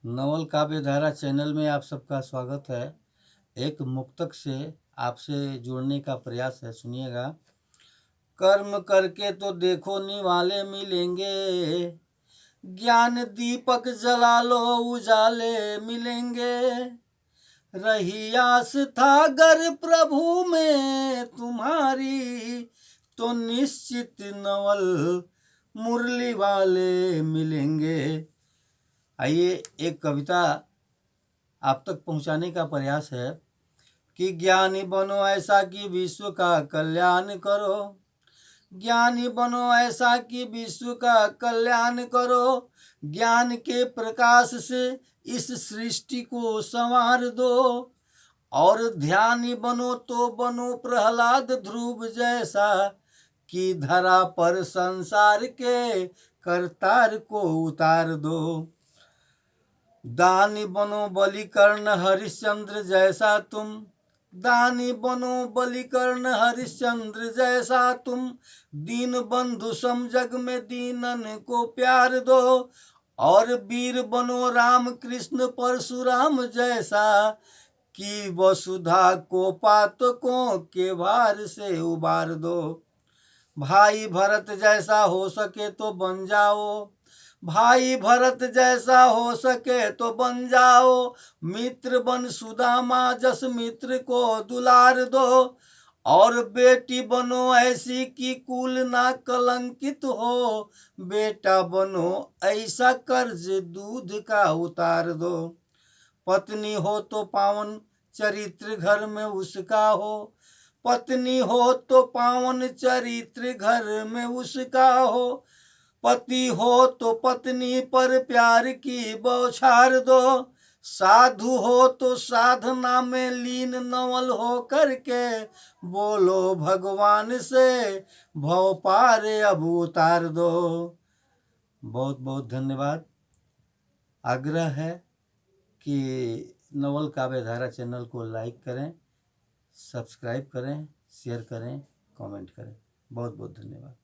नवल काव्य धारा चैनल में आप सबका स्वागत है। एक मुक्तक से आपसे जुड़ने का प्रयास है, सुनिएगा। कर्म करके तो देखो निवाले मिलेंगे, ज्ञान दीपक जला लो उजाले मिलेंगे। रही आस था गर प्रभु में तुम्हारी, तो निश्चित नवल मुरली वाले मिलेंगे। आइए एक कविता आप तक पहुंचाने का प्रयास है कि ज्ञानी बनो ऐसा कि विश्व का कल्याण करो, ज्ञानी बनो ऐसा कि विश्व का कल्याण करो। ज्ञान के प्रकाश से इस सृष्टि को संवार दो, और ध्यानी बनो तो बनो प्रहलाद ध्रुव जैसा, कि धरा पर संसार के करतार को उतार दो। दानी बनो बलिकर्ण हरिश्चंद्र जैसा तुम, दानी बनो बलिकर्ण हरिश्चंद्र जैसा तुम। दीन बंधु सम जग में दीनन को प्यार दो, और वीर बनो राम कृष्ण परशुराम जैसा, कि वसुधा को पातकों के भार से उबार दो। भाई भरत जैसा हो सके तो बन जाओ, भाई भरत जैसा हो सके तो बन जाओ। मित्र बन सुदामा जस मित्र को दुलार दो, और बेटी बनो ऐसी कि कुल ना कलंकित हो। बेटा बनो ऐसा कर्ज दूध का उतार दो। पत्नी हो तो पावन चरित्र घर में उसका हो, पत्नी हो तो पावन चरित्र घर में उसका हो। पति हो तो पत्नी पर प्यार की बौछार दो। साधु हो तो साधना में लीन नवल हो करके, बोलो भगवान से भव पार अब उतार दो। बहुत बहुत धन्यवाद। आग्रह है कि नवल काव्य धारा चैनल को लाइक करें, सब्सक्राइब करें, शेयर करें, कमेंट करें। बहुत बहुत धन्यवाद।